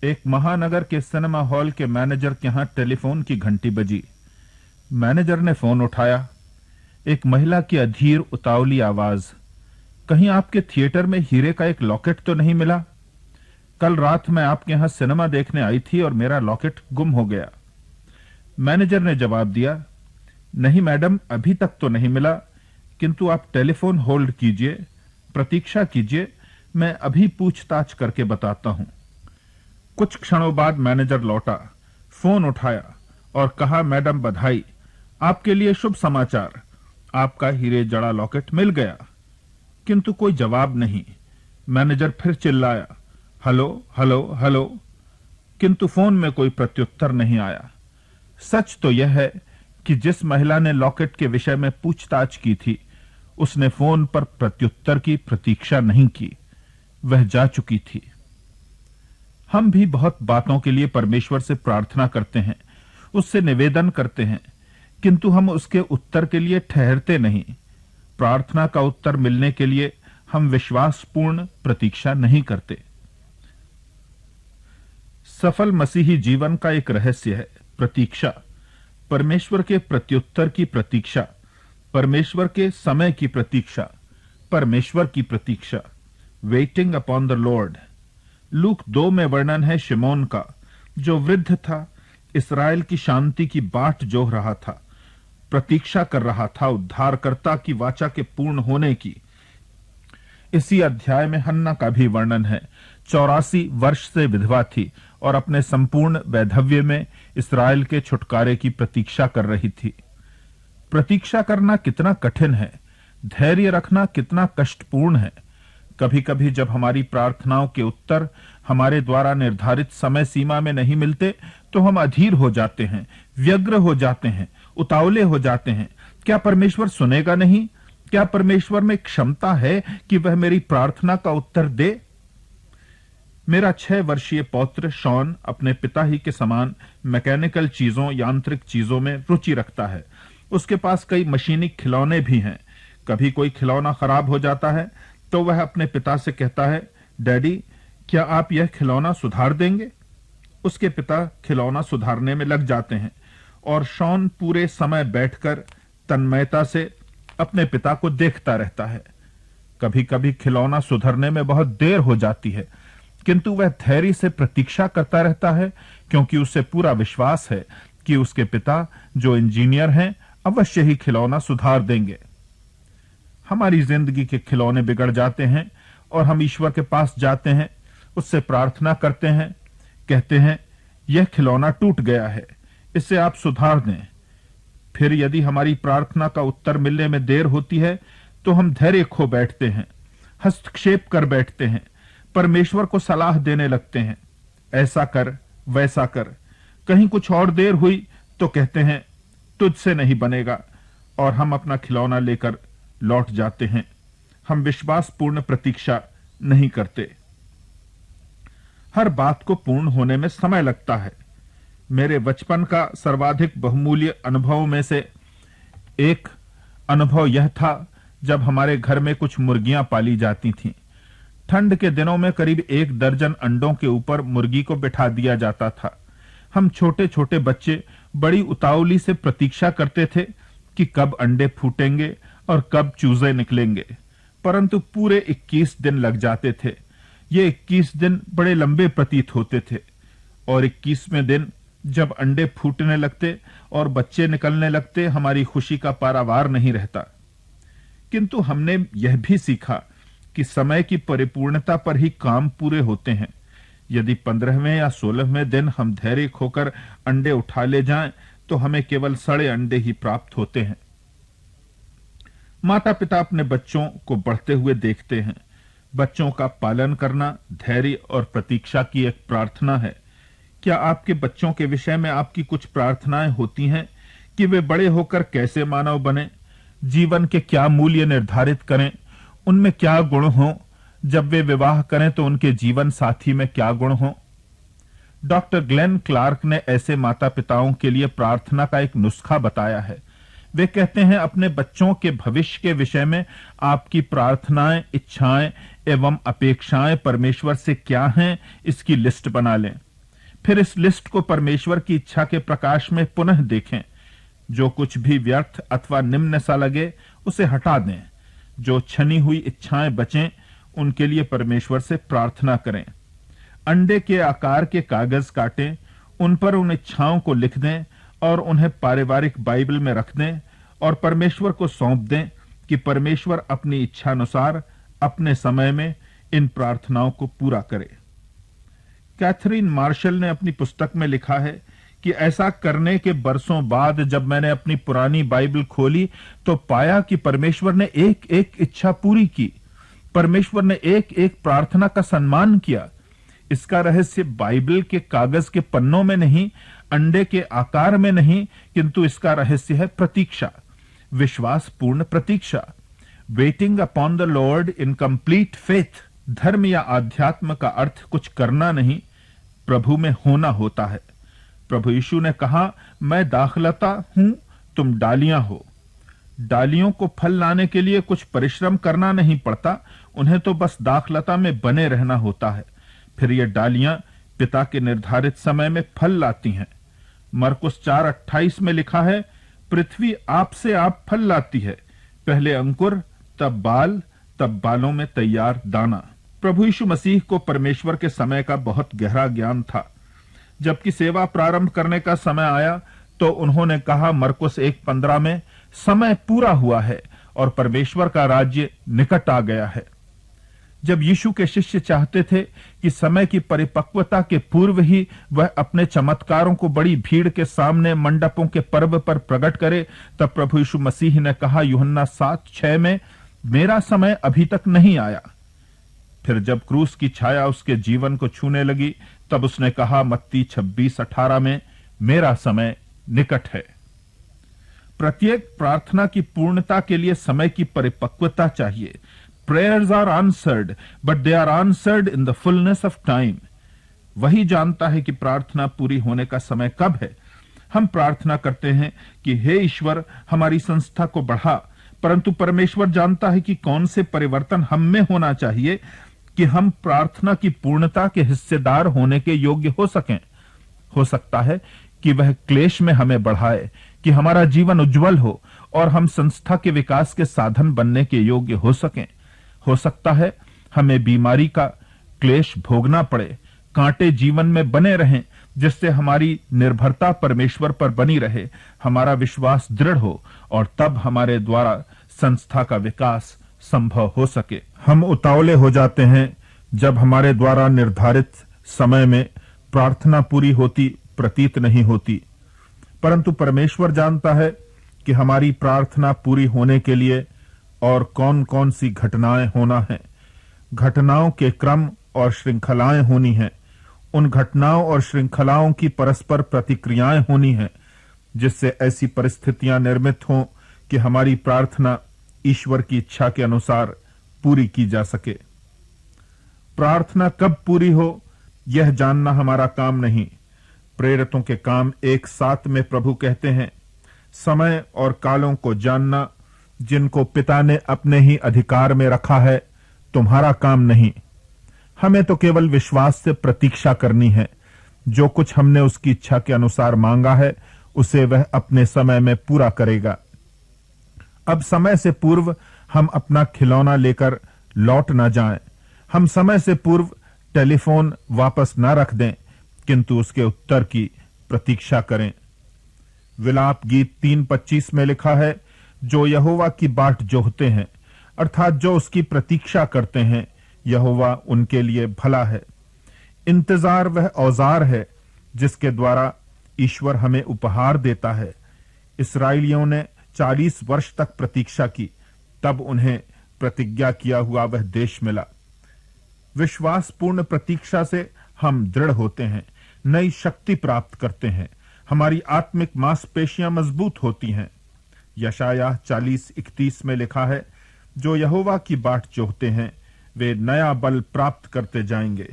एक महानगर के सिनेमा हॉल के मैनेजर के यहां टेलीफोन की घंटी बजी। मैनेजर ने फोन उठाया। एक महिला की अधीर उतावली आवाज, कहीं आपके थिएटर में हीरे का एक लॉकेट तो नहीं मिला? कल रात मैं आपके यहां सिनेमा देखने आई थी और मेरा लॉकेट गुम हो गया। मैनेजर ने जवाब दिया, नहीं मैडम, अभी तक तो नहीं मिला, किंतु आप टेलीफोन होल्ड कीजिए, प्रतीक्षा कीजिए, मैं अभी पूछताछ करके बताता हूं। कुछ क्षणों बाद मैनेजर लौटा, फोन उठाया और कहा, मैडम बधाई, आपके लिए शुभ समाचार, आपका हीरे जड़ा लॉकेट मिल गया। किंतु कोई जवाब नहीं। मैनेजर फिर चिल्लाया, हेलो हेलो हेलो, किंतु फोन में कोई प्रत्युत्तर नहीं आया। सच तो यह है कि जिस महिला ने लॉकेट के विषय में पूछताछ की थी, उसने फोन पर प्रत्युत्तर की प्रतीक्षा नहीं की, वह जा चुकी थी। हम भी बहुत बातों के लिए परमेश्वर से प्रार्थना करते हैं, उससे निवेदन करते हैं, किंतु हम उसके उत्तर के लिए ठहरते नहीं। प्रार्थना का उत्तर मिलने के लिए हम विश्वासपूर्ण प्रतीक्षा नहीं करते। सफल मसीही जीवन का एक रहस्य है प्रतीक्षा, परमेश्वर के प्रत्युत्तर की प्रतीक्षा, परमेश्वर के समय की प्रतीक्षा, परमेश्वर की प्रतीक्षा। Waiting upon the lord. Luke 2 में वर्णन है शिमोन का, जो वृद्ध था, इस्राएल की शांति की बाट जोह रहा था, प्रतीक्षा कर रहा था उद्धारकर्ता की वाचा के पूर्ण होने की। इसी अध्याय में हन्ना का भी वर्णन है। 84 वर्ष से विधवा थी और अपने संपूर्ण वैधव्य में इस्राएल के छुटकारे की प्रतीक्षा कर रही थी। प्रतीक्षा करना कितना कठिन है, धैर्य रखना कितना कष्टपूर्ण है। कभी कभी जब हमारी प्रार्थनाओं के उत्तर हमारे द्वारा निर्धारित समय सीमा में नहीं मिलते, तो हम अधीर हो जाते हैं, व्यग्र हो जाते हैं, उतावले हो जाते हैं। क्या परमेश्वर सुनेगा नहीं? क्या परमेश्वर में क्षमता है कि वह मेरी प्रार्थना का उत्तर दे? मेरा 6 वर्षीय पौत्र शॉन अपने पिता ही के समान मैकेनिकल चीजों, यांत्रिक चीजों में रुचि रखता है। उसके पास कई मशीनी खिलौने भी हैं। कभी कोई खिलौना खराब हो जाता है तो वह अपने पिता से कहता है, डैडी, क्या आप यह खिलौना सुधार देंगे? उसके पिता खिलौना सुधारने में लग जाते हैं और शॉन पूरे समय बैठकर तन्मयता से अपने पिता को देखता रहता है। कभी कभी खिलौना सुधरने में बहुत देर हो जाती है, किंतु वह धैर्य से प्रतीक्षा करता रहता है, क्योंकि उसे पूरा विश्वास है कि उसके पिता, जो इंजीनियर हैं, अवश्य ही खिलौना सुधार देंगे। हमारी जिंदगी के खिलौने बिगड़ जाते हैं और हम ईश्वर के पास जाते हैं, उससे प्रार्थना करते हैं, कहते हैं, यह खिलौना टूट गया है, इसे आप सुधार दें। फिर यदि हमारी प्रार्थना का उत्तर मिलने में देर होती है तो हम धैर्य खो बैठते हैं, हस्तक्षेप कर बैठते हैं, परमेश्वर को सलाह देने लगते हैं, ऐसा कर, वैसा कर। कहीं कुछ और देर हुई तो कहते हैं, तुझसे नहीं बनेगा, और हम अपना खिलौना लेकर लौट जाते हैं। हम विश्वासपूर्ण प्रतीक्षा नहीं करते। हर बात को पूर्ण होने में समय लगता है। मेरे बचपन का सर्वाधिक बहुमूल्य अनुभव में से एक अनुभव यह था जब हमारे घर में कुछ मुर्गियां पाली जाती थीं। ठंड के दिनों में करीब 1 दर्जन अंडों के ऊपर मुर्गी को बिठा दिया जाता था। हम छोटे छोटे बच्चे बड़ी उतावली से प्रतीक्षा करते थे कि कब अंडे फूटेंगे और कब चूजे निकलेंगे, परंतु पूरे 21 दिन लग जाते थे। ये 21 दिन बड़े लंबे प्रतीत होते थे, और 21वें दिन जब अंडे फूटने लगते और बच्चे निकलने लगते, हमारी खुशी का पारावार नहीं रहता। किंतु हमने यह भी सीखा कि समय की परिपूर्णता पर ही काम पूरे होते हैं। यदि 15वें या 16वें दिन हम धैर्य खोकर अंडे उठा ले जाएं, तो हमें केवल सड़े अंडे ही प्राप्त होते हैं। माता पिता अपने बच्चों को बढ़ते हुए देखते हैं। बच्चों का पालन करना धैर्य और प्रतीक्षा की एक प्रार्थना है। क्या आपके बच्चों के विषय में आपकी कुछ प्रार्थनाएं होती हैं कि वे बड़े होकर कैसे मानव बने, जीवन के क्या मूल्य निर्धारित करें, उनमें क्या गुण हों, जब वे विवाह करें तो उनके जीवन साथी में क्या गुण हों? डॉक्टर ग्लेन क्लार्क ने ऐसे माता पिताओं के लिए प्रार्थना का एक नुस्खा बताया है। वे कहते हैं, अपने बच्चों के भविष्य के विषय में आपकी प्रार्थनाएं, इच्छाएं एवं अपेक्षाएं परमेश्वर से क्या हैं, इसकी लिस्ट बना लें। फिर इस लिस्ट को परमेश्वर की इच्छा के प्रकाश में पुनः देखें। जो कुछ भी व्यर्थ अथवा निम्न सा लगे उसे हटा दें। जो छनी हुई इच्छाएं बचें उनके लिए परमेश्वर से प्रार्थना करें। अंडे के आकार के कागज काटें, उन पर उन इच्छाओं को लिख दें और उन्हें पारिवारिक बाइबल में रख दें और परमेश्वर को सौंप दें कि परमेश्वर अपनी इच्छानुसार अपने समय में इन प्रार्थनाओं को पूरा करे। कैथरीन मार्शल ने अपनी पुस्तक में लिखा है कि ऐसा करने के बरसों बाद जब मैंने अपनी पुरानी बाइबल खोली तो पाया कि परमेश्वर ने एक एक इच्छा पूरी की। परमेश्वर ने एक एक प्रार्थना का सम्मान किया। इसका रहस्य बाइबल के कागज के पन्नों में नहीं, अंडे के आकार में नहीं, किंतु इसका रहस्य है प्रतीक्षा, विश्वासपूर्ण प्रतीक्षा। Waiting upon the lord in complete faith. धर्म या आध्यात्म का अर्थ कुछ करना नहीं, प्रभु में होना होता है। प्रभु यीशु ने कहा, मैं दाखलता हूं, तुम डालियां हो। डालियों को फल लाने के लिए कुछ परिश्रम करना नहीं पड़ता, उन्हें तो बस दाखलता में बने रहना होता है। फिर ये डालियां पिता के निर्धारित समय में फल लाती हैं। मरकुस 4:28 में लिखा है, पृथ्वी आपसे आप फल लाती है, पहले अंकुर, तब बाल, तब बालों में तैयार दाना। प्रभु यीशु मसीह को परमेश्वर के समय का बहुत गहरा ज्ञान था। जबकि सेवा प्रारंभ करने का समय आया तो उन्होंने कहा मरकुस 1:15 में, समय पूरा हुआ है और परमेश्वर का राज्य निकट आ गया है। जब यीशु के शिष्य चाहते थे कि समय की परिपक्वता के पूर्व ही वह अपने चमत्कारों को बड़ी भीड़ के सामने मंडपों के पर्व पर प्रकट करे, तब प्रभु यीशु मसीह ने कहा यूहन्ना 7:6 में, मेरा समय अभी तक नहीं आया। फिर जब क्रूस की छाया उसके जीवन को छूने लगी तब उसने कहा मत्ती 26:18 में, मेरा समय निकट है। प्रत्येक प्रार्थना की पूर्णता के लिए समय की परिपक्वता चाहिए। Prayers are answered but they are answered in the fullness of time. वही जानता है कि प्रार्थना पूरी होने का समय कब है। हम प्रार्थना करते हैं कि हे ईश्वर हमारी संस्था को बढ़ा, परंतु परमेश्वर जानता है कि कौन से परिवर्तन हम में होना चाहिए कि हम प्रार्थना की पूर्णता के हिस्सेदार होने के योग्य हो सकें। हो सकता है कि वह क्लेश में हमें बढ़ाए कि हमारा जीवन उज्जवल हो और हम संस्था के विकास के साधन बनने के योग्य हो सकें। हो सकता है हमें बीमारी का क्लेश भोगना पड़े, कांटे जीवन में बने रहें, जिससे हमारी निर्भरता परमेश्वर पर बनी रहे, हमारा विश्वास दृढ़ हो और तब हमारे द्वारा संस्था का विकास संभव हो सके। हम उतावले हो जाते हैं जब हमारे द्वारा निर्धारित समय में प्रार्थना पूरी होती प्रतीत नहीं होती, परंतु परमेश्वर जानता है कि हमारी प्रार्थना पूरी होने के लिए और कौन कौन सी घटनाएं होना है। घटनाओं के क्रम और श्रृंखलाएं होनी हैं। उन घटनाओं और श्रृंखलाओं की परस्पर प्रतिक्रियाएं होनी हैं, जिससे ऐसी परिस्थितियां निर्मित हों कि हमारी प्रार्थना ईश्वर की इच्छा के अनुसार पूरी की जा सके। प्रार्थना कब पूरी हो यह जानना हमारा काम नहीं। प्रेरितों के काम 1:7 में प्रभु कहते हैं, समय और कालों को जानना जिनको पिता ने अपने ही अधिकार में रखा है तुम्हारा काम नहीं। हमें तो केवल विश्वास से प्रतीक्षा करनी है। जो कुछ हमने उसकी इच्छा के अनुसार मांगा है उसे वह अपने समय में पूरा करेगा। अब समय से पूर्व हम अपना खिलौना लेकर लौट न जाएं। हम समय से पूर्व टेलीफोन वापस न रख दें, किंतु उसके उत्तर की प्रतीक्षा करें। विलाप गीत 3:25 में लिखा है, जो यहोवा की बाट जोहते हैं, अर्थात जो उसकी प्रतीक्षा करते हैं, यहोवा उनके लिए भला है। इंतजार वह औजार है जिसके द्वारा ईश्वर हमें उपहार देता है। इस्राएलियों ने 40 वर्ष तक प्रतीक्षा की, तब उन्हें प्रतिज्ञा किया हुआ वह देश मिला। विश्वासपूर्ण प्रतीक्षा से हम दृढ़ होते हैं, नई शक्ति प्राप्त करते हैं, हमारी आत्मिक मांसपेशियां मजबूत होती हैं। यशायाह 40:31 में लिखा है, जो यहोवा की बाट जोहते हैं वे नया बल प्राप्त करते जाएंगे।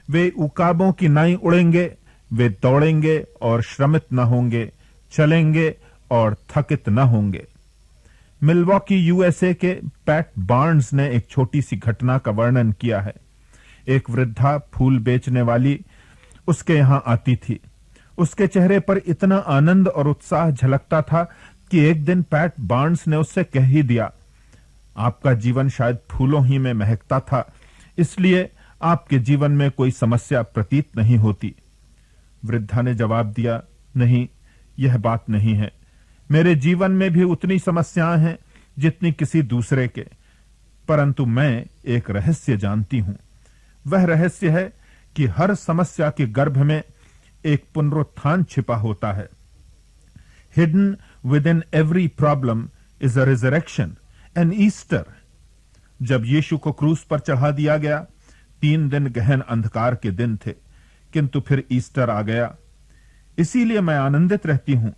वे उकाबों की नाई उड़ेंगे, वे दौड़ेंगे और श्रमित न होंगे, चलेंगे और थकित न होंगे। मिल्वॉकी यूएसए के पैट बार्न्स ने एक छोटी सी घटना का वर्णन किया है। एक वृद्धा फूल बेचने वाली उसके यहां आती थी। उसके चेहरे पर इतना आनंद और उत्साह झलकता था कि एक दिन पैट बार्न्स ने उससे कह ही दिया, आपका जीवन शायद फूलों ही में महकता था, इसलिए आपके जीवन में कोई समस्या प्रतीत नहीं होती। वृद्धा ने जवाब दिया, नहीं, यह बात नहीं है। मेरे जीवन में भी उतनी समस्याएं हैं जितनी किसी दूसरे के, परंतु मैं एक रहस्य जानती हूं। वह रहस्य है कि हर समस्या के गर्भ में एक पुनरुत्थान छिपा होता है। Hidden within every problem is a resurrection, an Easter. जब यीशु को क्रूस पर चढ़ा दिया गया, 3 दिन गहन अंधकार के दिन थे, किंतु फिर ईस्टर आ गया। इसीलिए मैं आनंदित रहती हूं।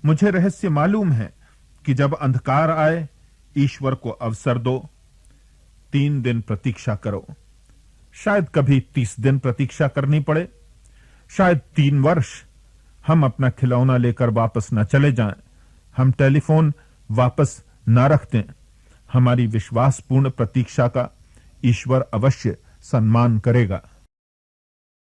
मुझे रहस्य मालूम है कि जब अंधकार आए, ईश्वर को अवसर दो, 3 दिन प्रतीक्षा करो। शायद कभी 30 दिन प्रतीक्षा करनी पड़े, शायद 3 वर्ष। हम अपना खिलौना लेकर वापस न चले जाएं, हम टेलीफोन वापस न रख दें। हमारी विश्वासपूर्ण प्रतीक्षा का ईश्वर अवश्य सम्मान करेगा।